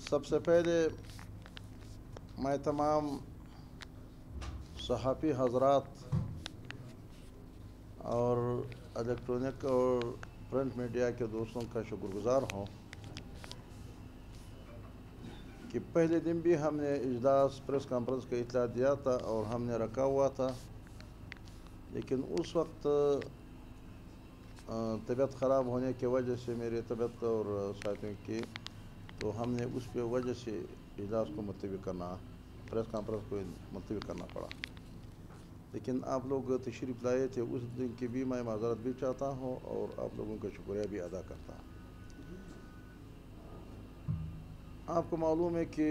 سب سے پہلے میں تمام صحافی حضرات اور الیکٹرانک اور پرنٹ میڈیا کے دوستوں کا شکر گزار ہوں کہ پہلے دن بھی ہم نے اجلاس پریس کانفرنس کا اطلاع دیا تھا اور ہم نے رکھا ہوا تھا، لیکن اس وقت طبیعت خراب ہونے کی وجہ سے میری طبیعت اور ساتھیوں کی، تو ہم نے اس پہ وجہ سے اجلاس کو ملتوی کرنا، پریس کانفرنس کو ملتوی کرنا پڑا۔ لیکن آپ لوگ تشریف لائے تھے اس دن کی بھی میں معذرت بھی چاہتا ہوں اور آپ لوگوں کا شکریہ بھی ادا کرتا ہوں۔ آپ کو معلوم ہے کہ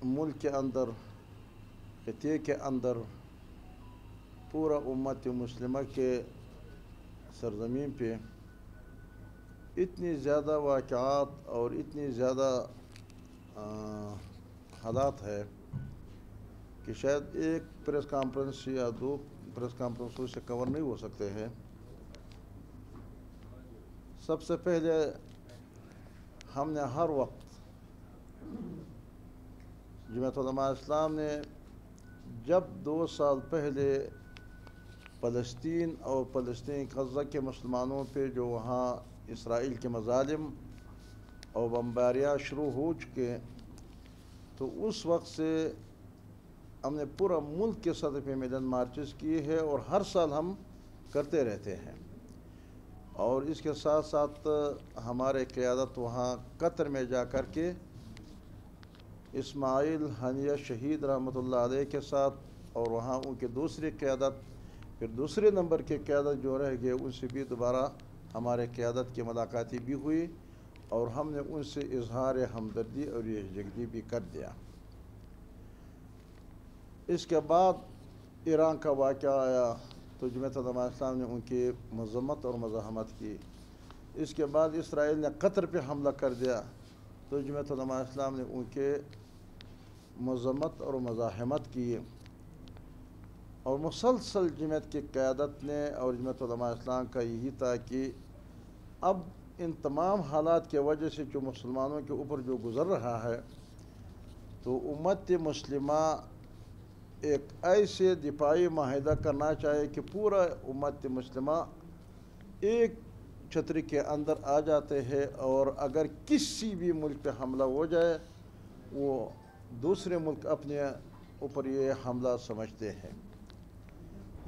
ملک کے اندر، خطے کے اندر، پورا امت مسلمہ کے سرزمین پہ اتنی زیادہ واقعات اور اتنی زیادہ حالات ہے کہ شاید ایک پریس کانفرنس یا دو پریس کانفرنسوں سے کور نہیں ہو سکتے ہیں۔ سب سے پہلے ہم نے ہر وقت جمعیت علماء اسلام نے جب 2 سال پہلے فلسطین اور فلسطین غزہ کے مسلمانوں پہ جو وہاں اسرائیل کے مظالم اور بمباریاں شروع ہو چکے، تو اس وقت سے ہم نے پورا ملک کے سطح پہ میدان مارچز کیے ہیں اور ہر سال ہم کرتے رہتے ہیں۔ اور اس کے ساتھ ساتھ ہمارے قیادت وہاں قطر میں جا کر کے اسماعیل ہنیہ شہید رحمۃ اللہ علیہ کے ساتھ، اور وہاں ان کے دوسری قیادت، پھر دوسرے نمبر کے قیادت جو رہ گئے ان سے بھی دوبارہ ہمارے قیادت کی ملاقاتی بھی ہوئی اور ہم نے ان سے اظہار ہمدردی اور یکجہتی بھی کر دیا۔ اس کے بعد ایران کا واقعہ آیا تو جمعیت علماء اسلام نے ان کی مذمت اور مزاحمت کی۔ اس کے بعد اسرائیل نے قطر پہ حملہ کر دیا تو جمعیت علماء اسلام نے ان کے مذمت اور مزاحمت کی، اور مسلسل جمعیت کی قیادت نے اور جمعیت علماء اسلام کا یہی تھا کہ اب ان تمام حالات کی وجہ سے جو مسلمانوں کے اوپر جو گزر رہا ہے، تو امت مسلمہ ایک ایسے دفاعی معاہدہ کرنا چاہے کہ پورا امت مسلمہ ایک چھتری کے اندر آ جاتے ہیں، اور اگر کسی بھی ملک پہ حملہ ہو جائے وہ دوسرے ملک اپنے اوپر یہ حملہ سمجھتے ہیں۔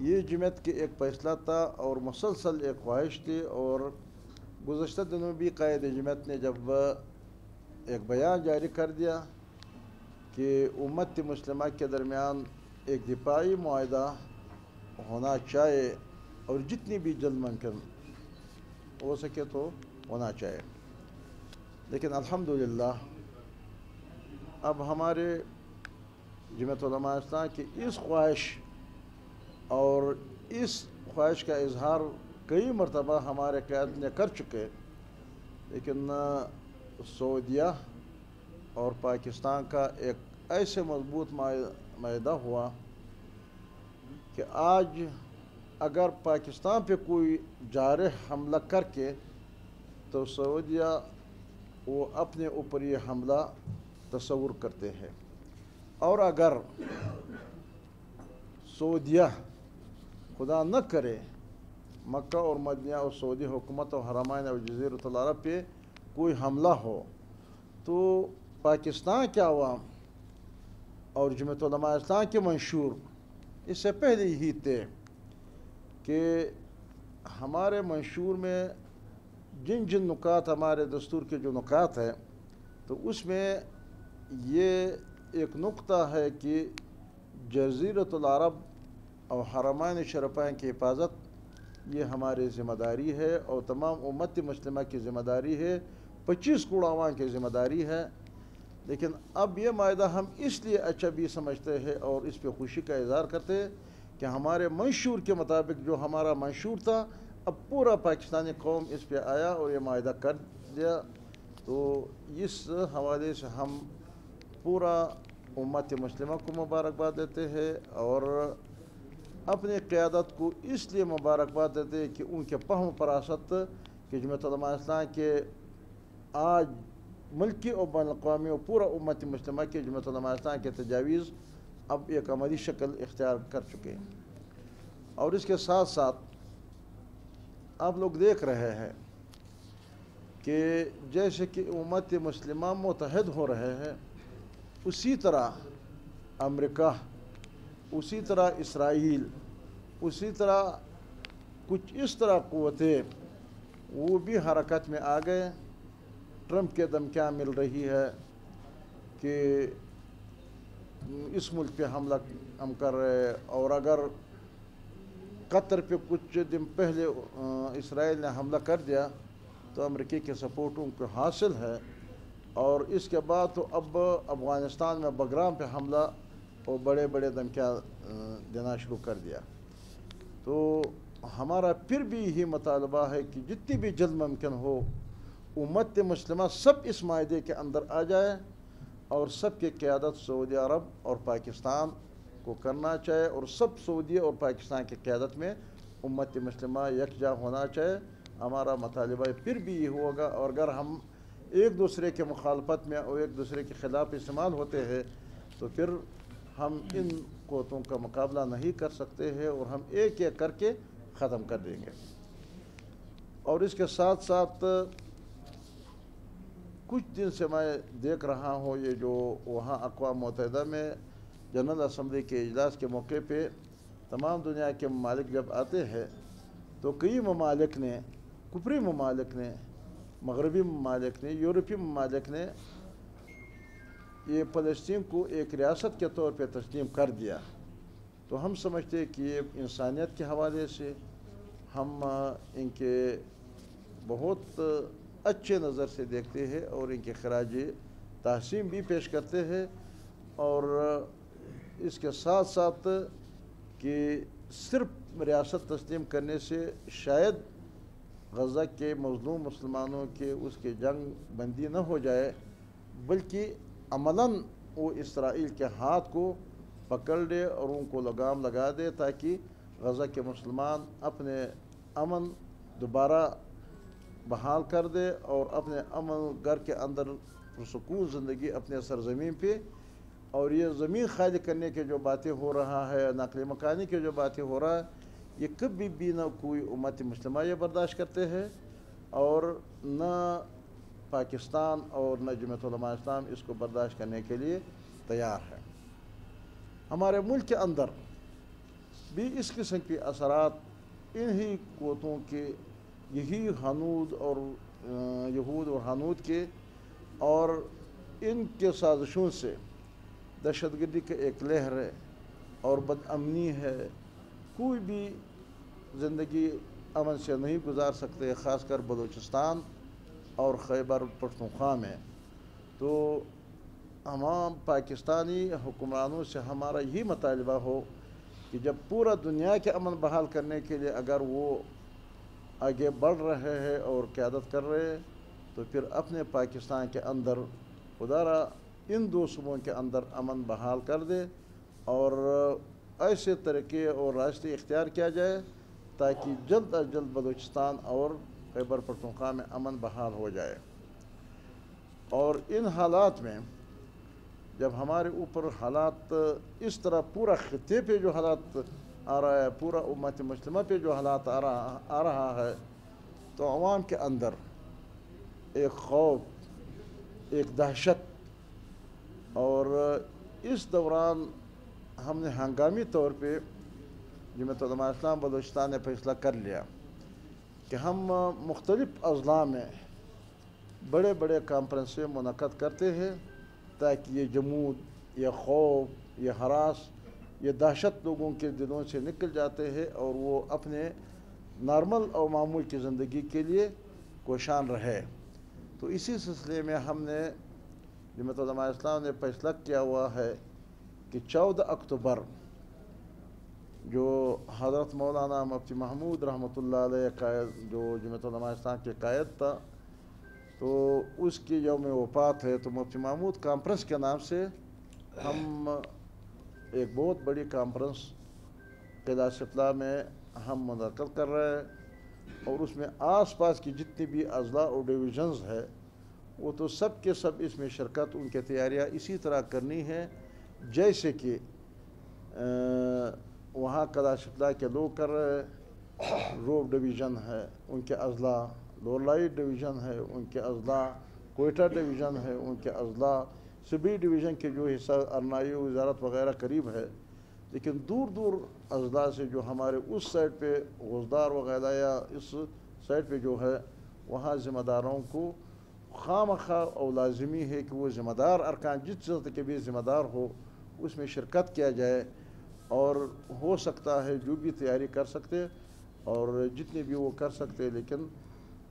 یہ جمعیت کے ایک فیصلہ تھا اور مسلسل ایک خواہش تھی، اور گزشتہ دنوں بھی قائد جمعیت نے جب ایک بیان جاری کر دیا کہ امت مسلمہ کے درمیان ایک دفاعی معاہدہ ہونا چاہیے اور جتنی بھی جلد ممکن ہو سکے تو ہونا چاہیے۔ لیکن الحمدللہ اب ہمارے جمعیت علماء اسلام کی اس خواہش اور اس خواہش کا اظہار کئی مرتبہ ہمارے قیادت نے کر چکے، لیکن سعودیہ اور پاکستان کا ایک ایسے مضبوط معاہدہ ہوا کہ آج اگر پاکستان پہ کوئی جارح حملہ کر کے تو سعودیہ وہ اپنے اوپر یہ حملہ تصور کرتے ہیں، اور اگر سعودیہ خدا نہ کرے مکہ اور مدینہ اور سعودی حکومت اور حرمین اور جزیرۃ العرب پہ کوئی حملہ ہو، تو پاکستان کے عوام اور جمعیت علماء اسلام کے منشور اس سے پہلے ہی تھے کہ ہمارے منشور میں جن جن نکات، ہمارے دستور کے جو نکات ہیں، تو اس میں یہ ایک نقطہ ہے کہ جزیرۃ العرب اور حرمین شریفین کی حفاظت یہ ہماری ذمہ داری ہے اور تمام امت مسلمہ کی ذمہ داری ہے، 25 کروڑ عوام کی ذمہ داری ہے۔ لیکن اب یہ معاہدہ ہم اس لیے اچھا بھی سمجھتے ہیں اور اس پہ خوشی کا اظہار کرتے ہیں کہ ہمارے منشور کے مطابق جو ہمارا منشور تھا، اب پورا پاکستانی قوم اس پہ آیا اور یہ معاہدہ کر دیا۔ تو اس حوالے سے ہم پورا امت مسلمہ کو مبارکباد دیتے ہیں اور اپنے قیادت کو اس لیے مبارکباد دیتے ہیں کہ ان کے فہم فراست کہ جمعیت علماء اسلام کے آج ملکی اور بین الاقوامی اور پورا امت مسلمہ کی جمعیت علماء اسلام کے تجاویز اب ایک عملی شکل اختیار کر چکے ہیں۔ اور اس کے ساتھ ساتھ آپ لوگ دیکھ رہے ہیں کہ جیسے کہ امت مسلمہ متحد ہو رہے ہیں، اسی طرح امریکہ، اسی طرح اسرائیل، اسی طرح کچھ اس طرح قوتیں وہ بھی حرکت میں آ گئے۔ ٹرمپ کے دھمکیاں مل رہی ہے کہ اس ملک پہ حملہ ہم کر رہے، اور اگر قطر پہ کچھ دن پہلے اسرائیل نے حملہ کر دیا تو امریکی کے سپورٹ ان کو حاصل ہے، اور اس کے بعد تو اب افغانستان میں بگرام پہ حملہ اور بڑے بڑے دھمکیاں دینا شروع کر دیا۔ تو ہمارا پھر بھی یہی مطالبہ ہے کہ جتنی بھی جلد ممکن ہو امت مسلمہ سب اس معاہدے کے اندر آ جائے، اور سب کی قیادت سعودی عرب اور پاکستان کو کرنا چاہے، اور سب سعودی اور پاکستان کی قیادت میں امت مسلمہ یکجا ہونا چاہے۔ ہمارا مطالبہ پھر بھی یہ ہوگا، اور اگر ہم ایک دوسرے کے مخالفت میں اور ایک دوسرے کے خلاف استعمال ہوتے ہیں تو پھر ہم ان قوتوں کا مقابلہ نہیں کر سکتے ہیں، اور ہم ایک ایک کر کے ختم کر دیں گے۔ اور اس کے ساتھ ساتھ کچھ دن سے میں دیکھ رہا ہوں یہ جو وہاں اقوام متحدہ میں جنرل اسمبلی کے اجلاس کے موقع پہ تمام دنیا کے ممالک جب آتے ہیں تو کئی ممالک نے، کفری ممالک نے، مغربی ممالک نے، یورپی ممالک نے یہ فلسطین کو ایک ریاست کے طور پہ تسلیم کر دیا۔ تو ہم سمجھتے کہ یہ انسانیت کے حوالے سے ہم ان کے بہت اچھے نظر سے دیکھتے ہیں، اور ان کے خراج تحسین بھی پیش کرتے ہیں۔ اور اس کے ساتھ ساتھ کہ صرف ریاست تسلیم کرنے سے شاید غزہ کے مظلوم مسلمانوں کے اس کی جنگ بندی نہ ہو جائے، بلکہ عملاً وہ اسرائیل کے ہاتھ کو پکڑ لے اور ان کو لگام لگا دے، تاکہ غزہ کے مسلمان اپنے امن دوبارہ بحال کر دے اور اپنے امن گھر کے اندر پرسکون زندگی اپنے سرزمین پہ۔ اور یہ زمین خالی کرنے کے جو باتیں ہو رہا ہے، نقل مکانی کے جو باتیں ہو رہا ہے، یہ کبھی بھی نہ کوئی امت مسلمہ یہ برداشت کرتے ہیں، اور نہ پاکستان اور نہ جمعیت علماء اسلام اس کو برداشت کرنے کے لیے تیار ہے۔ ہمارے ملک کے اندر بھی اس قسم کے اثرات انہی قوتوں کے، یہی ہنود اور یہود اور ہنود کے، اور ان کے سازشوں سے دہشت گردی کا ایک لہر ہے اور بد امنی ہے۔ کوئی بھی زندگی امن سے نہیں گزار سکتے، خاص کر بلوچستان اور خیبر پختونخوا میں۔ تو تمام پاکستانی حکمرانوں سے ہمارا یہی مطالبہ ہو کہ جب پورا دنیا کے امن بحال کرنے کے لیے اگر وہ آگے بڑھ رہے ہیں اور قیادت کر رہے ہیں، تو پھر اپنے پاکستان کے اندر خدا را ان دو صوبوں کے اندر امن بحال کر دے، اور ایسے طریقے اور راستے اختیار کیا جائے تاکہ جلد از جلد بلوچستان اور خیبر پختونخوا میں امن بحال ہو جائے۔ اور ان حالات میں جب ہمارے اوپر حالات اس طرح پورا خطے پہ جو حالات آ رہا ہے، پورا امت مسلمہ پہ جو حالات آ رہا ہے، تو عوام کے اندر ایک خوف، ایک دہشت، اور اس دوران ہم نے ہنگامی طور پہ جمعیت علماء اسلام بلوچستان نے فیصلہ کر لیا کہ ہم مختلف اضلاع میں بڑے بڑے کانفرنسیں منعقد کرتے ہیں، تاکہ یہ جمود، یہ خوف، یہ ہراس، یہ دہشت لوگوں کے دلوں سے نکل جاتے ہیں، اور وہ اپنے نارمل اور معمول کی زندگی کے لیے کوشاں رہے۔ تو اسی سلسلے میں ہم نے جمعیت علماء اسلام نے فیصلہ کیا ہوا ہے کہ 14 اکتوبر جو حضرت مولانا مفتی محمود رحمۃ اللہ علیہ قائد، جو جمعیت علماء اسلام کے قائد تھا، تو اس کی یوم وفات ہے، تو مفتی محمود کانفرنس کے نام سے ہم ایک بہت بڑی کانفرنس قلعہ سفلا میں ہم منعقد کر رہے ہیں، اور اس میں آس پاس کی جتنی بھی اضلاع اور ڈویژنز ہے وہ تو سب کے سب اس میں شرکت ان کی تیاریاں اسی طرح کرنی ہے جیسے کہ وہاں کلاشپلا کے لوگ کر رہے، روب ڈویژن ہے ان کے اضلاع، لولائی ڈویژن ہے ان کے اضلاع، کوئٹہ ڈویژن ہے ان کے اضلاع، سبی ڈویژن کے جو حصہ ارنائی وزارت وغیرہ قریب ہے، لیکن دور دور اضلاع سے جو ہمارے اس سائڈ پہ غوزدار وغیرہ یا اس سائڈ پہ جو ہے وہاں ذمہ داروں کو خواہ مخواہ اور لازمی ہے کہ وہ ذمہ دار ارکان جس چیز کے بھی ذمہ دار ہو اس میں شرکت کیا جائے، اور ہو سکتا ہے جو بھی تیاری کر سکتے اور جتنے بھی وہ کر سکتے، لیکن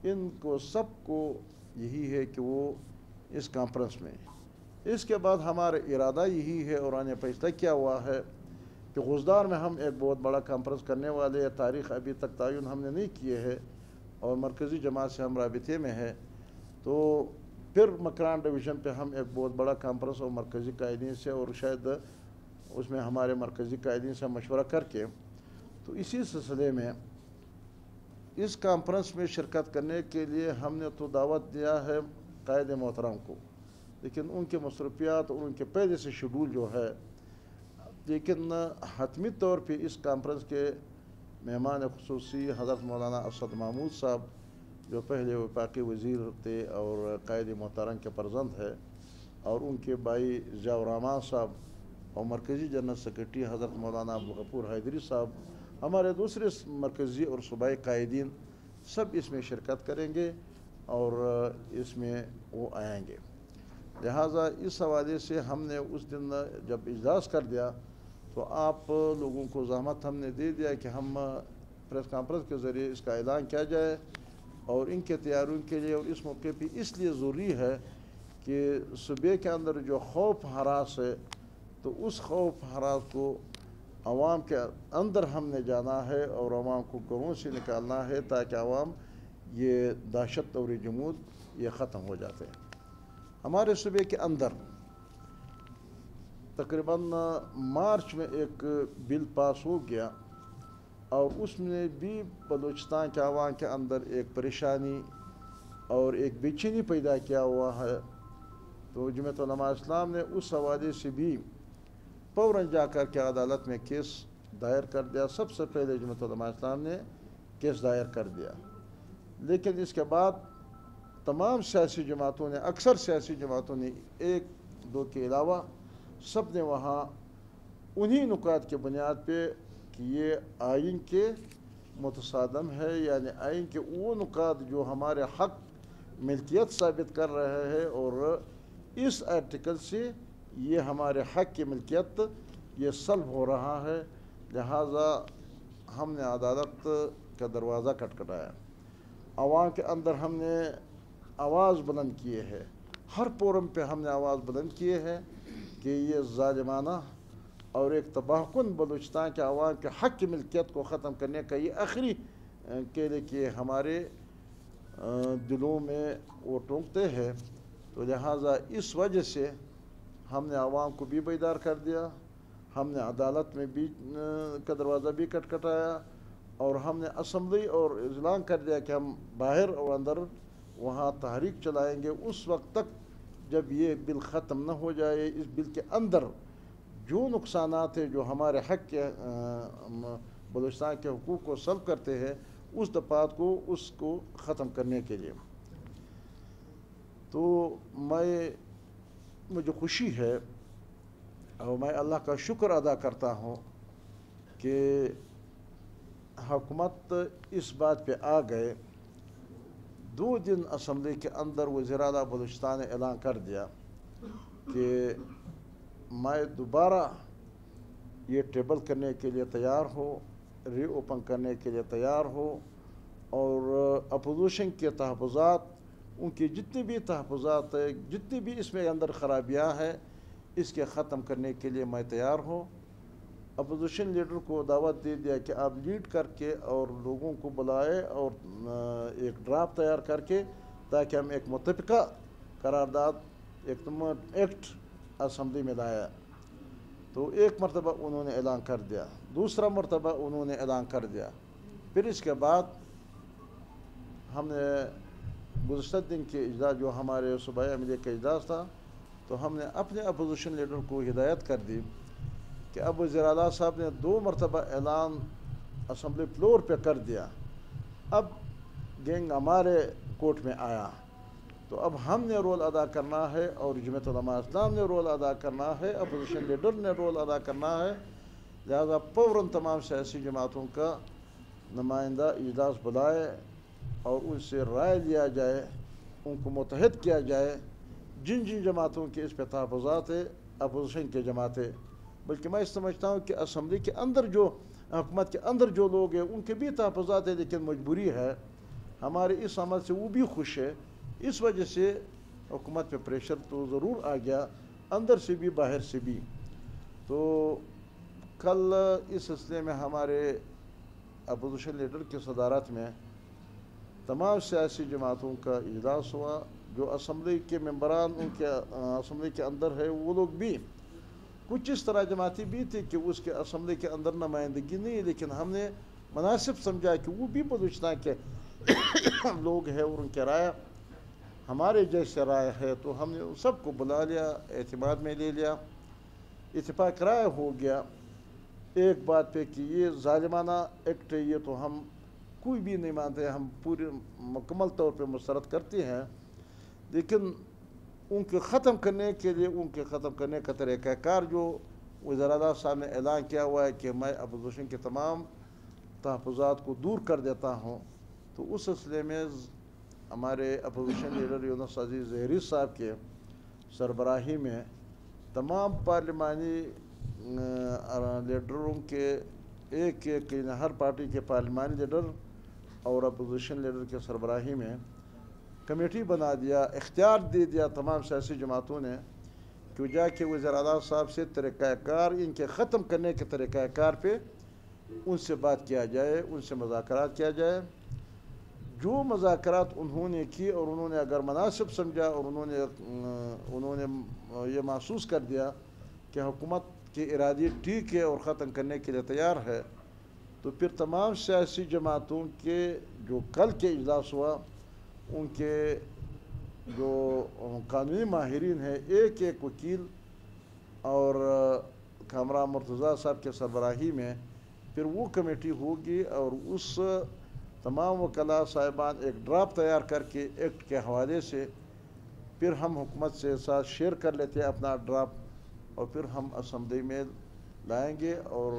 ان کو سب کو یہی ہے کہ وہ اس کانفرنس میں، اس کے بعد ہمارا ارادہ یہی ہے اور آنے فیصلہ کیا ہوا ہے کہ غوزدار میں ہم ایک بہت بڑا کانفرنس کرنے والے ہیں، تاریخ ابھی تک تعین ہم نے نہیں کیے ہے اور مرکزی جماعت سے ہم رابطے میں ہے، تو پھر مکران ڈویژن پہ ہم ایک بہت بڑا کانفرنس اور مرکزی قائدین سے اور شاید اس میں ہمارے مرکزی قائدین سے مشورہ کر کے، تو اسی سلسلے میں اس کانفرنس میں شرکت کرنے کے لیے ہم نے تو دعوت دیا ہے قائد محترم کو، لیکن ان کے مصروفیات اور ان کے پہلے سے شیڈول جو ہے، لیکن حتمی طور پہ اس کانفرنس کے مہمان خصوصی حضرت مولانا اسد محمود صاحب جو پہلے وفاقی وزیر تھے اور قائد محترم کے فرزند ہے، اور ان کے بھائی ضیاء الرحمان صاحب اور مرکزی جنرل سیکرٹری حضرت مولانا عبدالغفور حیدری صاحب، ہمارے دوسرے مرکزی اور صوبائی قائدین سب اس میں شرکت کریں گے اور اس میں وہ آئیں گے۔ لہٰذا اس حوالے سے ہم نے اس دن جب اجلاس کر دیا تو آپ لوگوں کو زحمت ہم نے دے دیا کہ ہم پریس کانفرنس کے ذریعے اس کا اعلان کیا جائے، اور ان کے تیاریوں کے لیے اور اس موقع پہ اس لیے ضروری ہے کہ صوبے کے اندر جو خوف ہراس ہے تو اس خوف ہراس کو عوام کے اندر ہم نے جانا ہے اور عوام کو گھروں سے نکالنا ہے تاکہ عوام یہ دہشت اور جمود یہ ختم ہو جاتے ہیں۔ ہمارے صوبے کے اندر تقریباً مارچ میں ایک بل پاس ہو گیا اور اس میں بھی بلوچستان کے عوام کے اندر ایک پریشانی اور ایک بے چینی پیدا کیا ہوا ہے، تو جمعیت علماء اسلام نے اس حوالے سے بھی فوراً جا کر کے عدالت میں کیس دائر کر دیا۔ سب سے پہلے جمعیت علماء اسلام نے کیس دائر کر دیا، لیکن اس کے بعد تمام سیاسی جماعتوں نے، اکثر سیاسی جماعتوں نے، ایک دو کے علاوہ سب نے وہاں انہی نکات کے بنیاد پہ کہ یہ آئین کے متصادم ہے، یعنی آئین کے وہ نکات جو ہمارے حق ملکیت ثابت کر رہے ہیں اور اس آرٹیکل سے یہ ہمارے حق کی ملکیت یہ سلب ہو رہا ہے، لہٰذا ہم نے عدالت کا دروازہ کھٹکھٹایا، عوام کے اندر ہم نے آواز بلند کیے ہے، ہر فورم پہ ہم نے آواز بلند کیے ہے کہ یہ ظالمانہ اور ایک تباہ کن بلوچستان کے عوام کے حق کی ملکیت کو ختم کرنے کا یہ آخری کیلے کہ ہمارے دلوں میں وہ ٹونکتے ہیں، تو لہٰذا اس وجہ سے ہم نے عوام کو بھی بیدار کر دیا، ہم نے عدالت میں بھی کا دروازہ بھی کھٹکھٹایا اور ہم نے اسمبلی اور اعلان کر دیا کہ ہم باہر اور اندر وہاں تحریک چلائیں گے اس وقت تک جب یہ بل ختم نہ ہو جائے۔ اس بل کے اندر جو نقصانات ہیں جو ہمارے حق کے بلوچستان کے حقوق کو سلب کرتے ہیں اس دفعات کو اس کو ختم کرنے کے لیے، تو مجھے خوشی ہے اور میں اللہ کا شکر ادا کرتا ہوں کہ حکومت اس بات پہ آ گئے، 2 دن اسمبلی کے اندر وزیر اعلیٰ بلوچستان نے اعلان کر دیا کہ میں دوبارہ یہ ٹیبل کرنے کے لیے تیار ہوں، ری اوپن کرنے کے لیے تیار ہوں، اور اپوزیشن کے تحفظات، ان کی جتنی بھی تحفظات ہے، جتنی بھی اس میں اندر خرابیاں ہیں، اس کے ختم کرنے کے لیے میں تیار ہوں۔ اپوزیشن لیڈر کو دعوت دے دیا کہ آپ لیڈ کر کے اور لوگوں کو بلائے اور ایک ڈرافٹ تیار کر کے تاکہ ہم ایک متفقہ قرارداد ایکٹ اسمبلی میں لایا، تو ایک مرتبہ انہوں نے اعلان کر دیا، دوسرا مرتبہ انہوں نے اعلان کر دیا، پھر اس کے بعد ہم نے گزشتہ دن کے اجلاس جو ہمارے صوبائی عملے کا اجلاس تھا، تو ہم نے اپنے اپوزیشن لیڈر کو ہدایت کر دی کہ اب وزیر اعلیٰ صاحب نے 2 مرتبہ اعلان اسمبلی فلور پہ کر دیا، اب گینگ ہمارے کوٹ میں آیا، تو اب ہم نے رول ادا کرنا ہے اور جمعیت علماء اسلام نے رول ادا کرنا ہے، اپوزیشن لیڈر نے رول ادا کرنا ہے، لہذا فوراً تمام سیاسی جماعتوں کا نمائندہ اجلاس بلائے اور ان سے رائے لیا جائے، ان کو متحد کیا جائے، جن جماعتوں کے اس پہ تحفظات ہے، اپوزیشن کے جماعتیں، بلکہ میں سمجھتا ہوں کہ اسمبلی کے اندر جو حکومت کے اندر جو لوگ ہیں ان کے بھی تحفظات ہیں، لیکن مجبوری ہے ہمارے اس عمل سے وہ بھی خوش ہے، اس وجہ سے حکومت پہ پریشر تو ضرور آ گیا، اندر سے بھی باہر سے بھی۔ تو کل اس سلسلے میں ہمارے اپوزیشن لیڈر کی صدارت میں تمام سیاسی جماعتوں کا اجلاس ہوا، جو اسمبلی کے ممبران ان کے اسمبلی کے اندر ہے وہ لوگ بھی کچھ اس طرح جماعتی بھی تھی کہ اس کے اسمبلی کے اندر نمائندگی نہیں، لیکن ہم نے مناسب سمجھا کہ وہ بھی بلوچستان کے لوگ ہیں اور ان کے رائے ہمارے جیسے رائے ہے، تو ہم نے سب کو بلا لیا، اعتماد میں لے لیا، اتفاق رائے ہو گیا ایک بات پہ کہ یہ ظالمانہ ایکٹ ہے، یہ تو ہم کوئی بھی نہیں مانتے، ہم پورے مکمل طور پہ مسترد کرتے ہیں، لیکن ان کے ختم کرنے کے لیے ان کے ختم کرنے کا طریقہ کار جو وزیر اعلیٰ صاحب نے اعلان کیا ہوا ہے کہ میں اپوزیشن کے تمام تحفظات کو دور کر دیتا ہوں، تو اس سلسلے میں ہمارے اپوزیشن لیڈر یونس عزیز زہری صاحب کے سربراہی میں تمام پارلیمانی لیڈروں کے ایک ہر پارٹی کے پارلیمانی لیڈر اور اپوزیشن لیڈر کے سربراہی میں کمیٹی بنا دیا، اختیار دے دیا تمام سیاسی جماعتوں نے کہ جا کے وزیر اعلیٰ صاحب سے طریقہ کار ان کے ختم کرنے کے طریقہ کار پہ ان سے بات کیا جائے، ان سے مذاکرات کیا جائے، جو مذاکرات انہوں نے کی اور انہوں نے اگر مناسب سمجھا اور انہوں نے یہ محسوس کر دیا کہ حکومت کے ارادے ٹھیک ہے اور ختم کرنے کے لیے تیار ہے، تو پھر تمام سیاسی جماعتوں کے جو کل کے اجلاس ہوا ان کے جو قانونی ماہرین ہیں، ایک وکیل اور کامران مرتضیٰ صاحب کے سربراہی میں پھر وہ کمیٹی ہوگی اور اس تمام وکلاء صاحبان ایک ڈرافٹ تیار کر کے ایکٹ کے حوالے سے پھر ہم حکومت سے ساتھ شیئر کر لیتے ہیں اپنا ڈرافٹ، اور پھر ہم اسمبلی میں لائیں گے، اور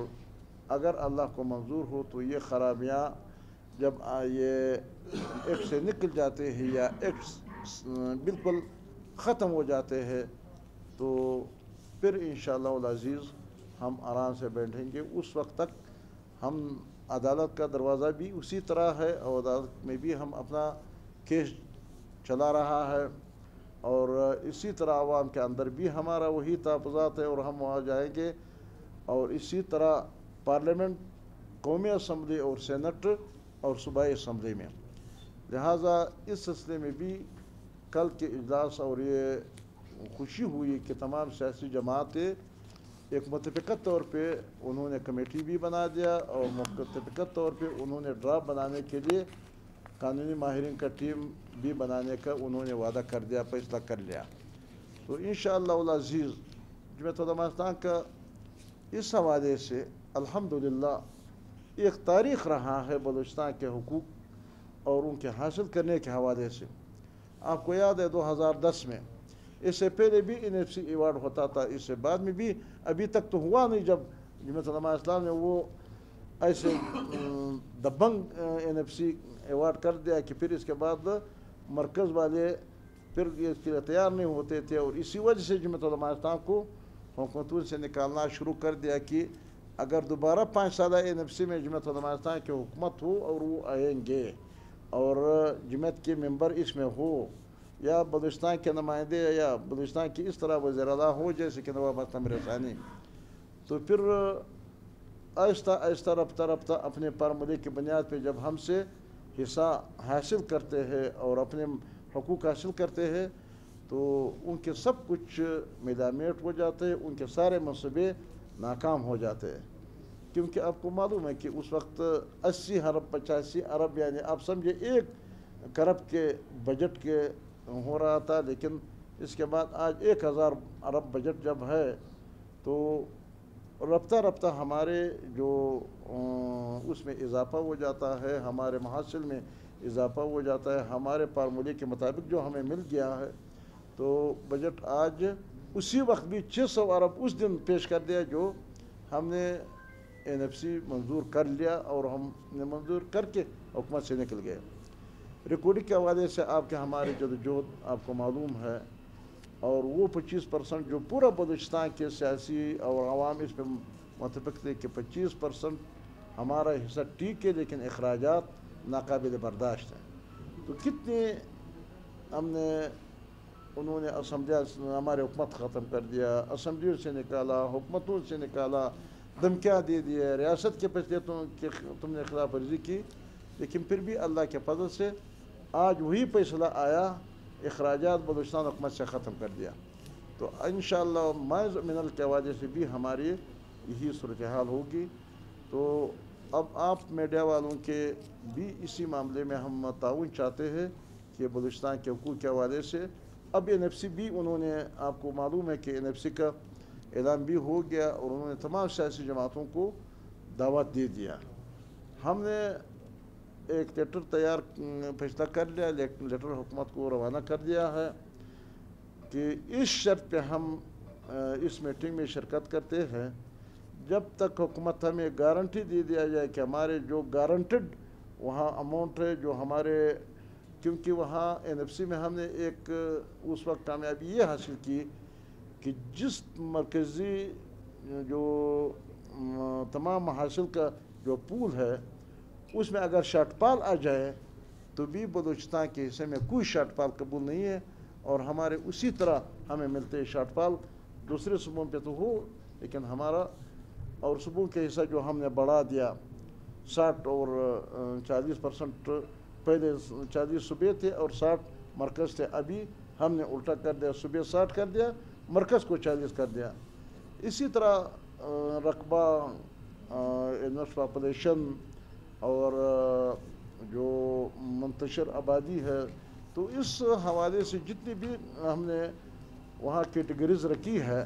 اگر اللہ کو منظور ہو تو یہ خرابیاں جب یہ ایکٹ سے نکل جاتے ہیں یا ایکٹ بالکل ختم ہو جاتے ہیں تو پھر انشاءاللہ العزیز ہم آرام سے بیٹھیں گے۔ اس وقت تک ہم عدالت کا دروازہ بھی اسی طرح ہے اور عدالت میں بھی ہم اپنا کیس چلا رہا ہے، اور اسی طرح عوام کے اندر بھی ہمارا وہی تحفظات ہے اور ہم وہاں جائیں گے، اور اسی طرح پارلیمنٹ، قومی اسمبلی اور سینٹ اور صوبائی اسمبلی میں، لہٰذا اس سلسلے میں بھی کل کے اجلاس اور یہ خوشی ہوئی کہ تمام سیاسی جماعتیں ایک متفقہ طور پہ انہوں نے کمیٹی بھی بنا دیا اور متفقہ طور پہ انہوں نے ڈرافٹ بنانے کے لیے قانونی ماہرین کا ٹیم بھی بنانے کا انہوں نے وعدہ کر دیا، فیصلہ کر لیا۔ تو انشاءاللہ العزیز جمعیت علماء اسلام کا اس حوالے سے الحمدللہ ایک تاریخ رہا ہے بلوچستان کے حقوق اور ان کے حاصل کرنے کے حوالے سے۔ آپ کو یاد ہے 2010 میں اس سے پہلے بھی NFC ایوارڈ ہوتا تھا، اس سے بعد میں بھی ابھی تک تو ہوا نہیں جب جمعیت علماء اسلام نے وہ ایسے دبنگ NFC ایوارڈ کر دیا کہ پھر اس کے بعد مرکز والے پھر اس کے لیے تیار نہیں ہوتے تھے، اور اسی وجہ سے جمعیت علماء اسلام کو حکومتوں سے نکالنا شروع کر دیا کہ اگر دوبارہ 5 سالہ NFC میں جمعیت علماء اسلام کی حکومت ہو اور وہ آئیں گے اور جمعیت کے ممبر اس میں ہو یا بلوچستان کے نمائندے یا بلوچستان کی اس طرح وزیر اعلیٰ ہو جیسے کہ نواب اسلم رسانی، تو پھر آہستہ آہستہ رفتہ رفتہ اپنے فارمولے کی بنیاد پہ جب ہم سے حصہ حاصل کرتے ہیں اور اپنے حقوق حاصل کرتے ہیں تو ان کے سب کچھ میٹ ہو جاتے ہیں، ان کے سارے منصوبے ناکام ہو جاتے ہیں، کیونکہ آپ کو معلوم ہے کہ اس وقت 80 ارب 85 ارب یعنی آپ سمجھے ایک کرب کے بجٹ کے ہو رہا تھا، لیکن اس کے بعد آج 1000 ارب بجٹ جب ہے تو رفتہ رفتہ ہمارے جو اس میں اضافہ ہو جاتا ہے، ہمارے محاصل میں اضافہ ہو جاتا ہے، ہمارے فارمولے کے مطابق جو ہمیں مل گیا ہے، تو بجٹ آج اسی وقت بھی 600 ارب اس دن پیش کر دیا جو ہم نے NFC منظور کر لیا، اور ہم نے منظور کر کے حکومت سے نکل گئے۔ ریکارڈنگ کے حوالے سے آپ کے ہمارے جدوجہد آپ کو معلوم ہے، اور وہ 25% جو پورا بلوچستان کے سیاسی اور عوام اس پہ متفق تھے کہ 25% ہمارا حصہ ٹھیک ہے، لیکن اخراجات ناقابل برداشت ہیں۔ تو کتنے ہم نے انہوں نے اسمبلی ہمارے حکومت ختم کر دیا، اسمبلیوں سے نکالا، حکومتوں سے نکالا، دھمکیاں دے دیے، ریاست کے پیسے تم نے خلاف ورزی کی، لیکن پھر بھی اللہ کے فضل سے آج وہی فیصلہ آیا، اخراجات بلوچستان حکومت سے ختم کر دیا۔ تو انشاءاللہ ماض منل کے حوالے سے بھی ہماری یہی صورتحال ہوگی۔ تو اب آپ میڈیا والوں کے بھی اسی معاملے میں ہم تعاون چاہتے ہیں کہ بلوچستان کے حقوق کے حوالے سے اب NFC بھی انہوں نے، آپ کو معلوم ہے کہ NFC کا اعلان بھی ہو گیا، اور انہوں نے تمام سیاسی جماعتوں کو دعوت دے دیا۔ ہم نے ایک لیٹر تیار فیصلہ کر لیا، لیٹر حکومت کو روانہ کر دیا ہے کہ اس شرط پہ ہم اس میٹنگ میں شرکت کرتے ہیں جب تک حکومت ہمیں گارنٹی دے دیا جائے کہ ہمارے جو گارنٹڈ وہاں اماؤنٹ ہے، جو ہمارے، کیونکہ وہاں NFC میں ہم نے ایک اس وقت کامیابی یہ حاصل کی کہ جس مرکزی جو تمام محاصل کا جو پول ہے اس میں اگر شارٹ فال آ جائے تو بھی بلوچستان کے حصے میں کوئی شارٹ فال قبول نہیں ہے، اور ہمارے اسی طرح ہمیں ملتے شارٹ فال دوسرے صوبوں پہ تو ہو، لیکن ہمارا اور صوبوں کے حصہ جو ہم نے بڑھا دیا 60 اور 40%، پہلے 40 صوبے تھے اور 60 مرکز تھے، ابھی ہم نے الٹا کر دیا، صوبے 60 کر دیا، مرکز کو 40 کر دیا۔ اسی طرح رقبہ، انویسٹ پاپولیشن اور جو منتشر آبادی ہے، تو اس حوالے سے جتنی بھی ہم نے وہاں کیٹیگریز رکھی ہے،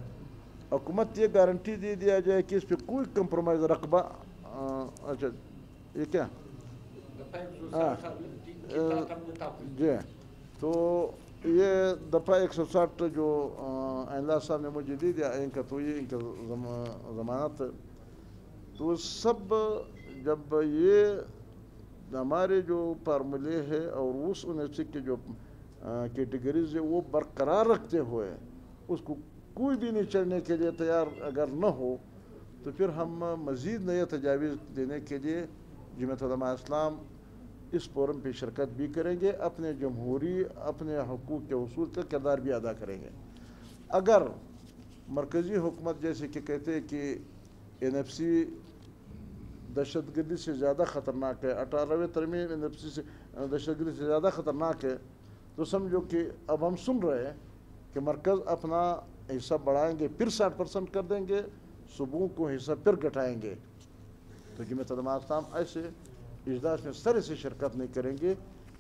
حکومت یہ گارنٹی دے دیا جائے کہ اس پہ کوئی کمپرومائز رقبہ، اچھا یہ کیا جی، تو یہ دفعہ 160 جو اللہ صاحب نے مجھے دے دیا ان کا، تو یہ ان کا ضمانت، تو سب جب یہ ہمارے جو فارمولے ہے اور اس UNESCO کے جو کیٹیگریز ہے وہ برقرار رکھتے ہوئے اس کو کوئی بھی نہیں چڑھنے کے لیے تیار اگر نہ ہو، تو پھر ہم مزید نئے تجاویز دینے کے لیے جمعیت علماء اسلام اس فورم پہ شرکت بھی کریں گے، اپنے جمہوری، اپنے حقوق کے حصول کا کردار بھی ادا کریں گے۔ اگر مرکزی حکومت جیسے کہ کہتے ہیں کہ NFC دہشت گردی سے زیادہ خطرناک ہے، 18ویں ترمیم NFC سے دہشت گردی سے زیادہ خطرناک ہے، تو سمجھو کہ اب ہم سن رہے ہیں کہ مرکز اپنا حصہ بڑھائیں گے، پھر 60% کر دیں گے، صوبوں کو حصہ پھر گھٹائیں گے۔ تو جمعیت علماء اسلام ایسے اجلاس میں سرے سے شرکت نہیں کریں گے،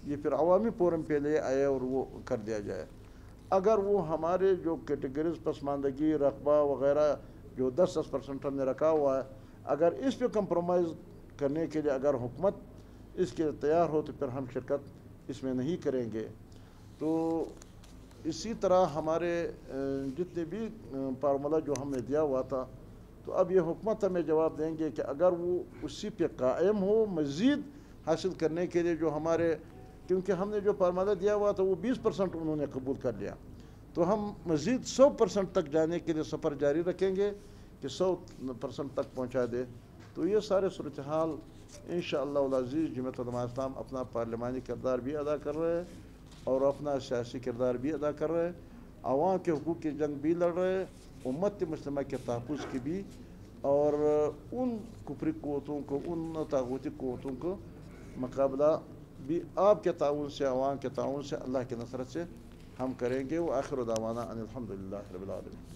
یہ پھر عوامی فورم پہ لے آئے اور وہ کر دیا جائے۔ اگر وہ ہمارے جو کیٹیگریز پسماندگی، رقبہ وغیرہ جو 10% ہم نے رکھا ہوا ہے، اگر اس پہ کمپرومائز کرنے کے لیے اگر حکومت اس کے تیار ہو تو پھر ہم شرکت اس میں نہیں کریں گے۔ تو اسی طرح ہمارے جتنے بھی فارمولہ جو ہم نے دیا ہوا تھا، تو اب یہ حکومت ہمیں جواب دیں گے کہ اگر وہ اسی پہ قائم ہو، مزید حاصل کرنے کے لیے جو ہمارے، کیونکہ ہم نے جو فارمولہ دیا ہوا تھا وہ 20% انہوں نے قبول کر لیا، تو ہم مزید 100% تک جانے کے لیے سفر جاری رکھیں گے کہ 100% تک پہنچا دے۔ تو یہ سارے صورتحال انشاءاللہ العزیز جمعیت علماء اسلام اپنا پارلیمانی کردار بھی ادا کر رہے ہیں اور اپنا سیاسی کردار بھی ادا کر رہے ہیں، عوام کے حقوق کی جنگ بھی لڑ رہے ہیں، امت مسلمہ کے تحفظ کی بھی، اور ان کفری قوتوں کو، ان طاغوتی قوتوں کو مقابلہ بھی آپ کے تعاون سے، عوام کے تعاون سے، اللہ کی نصرت سے ہم کریں گے۔ وآخر دعوانا ان الحمدللہ رب العالمین۔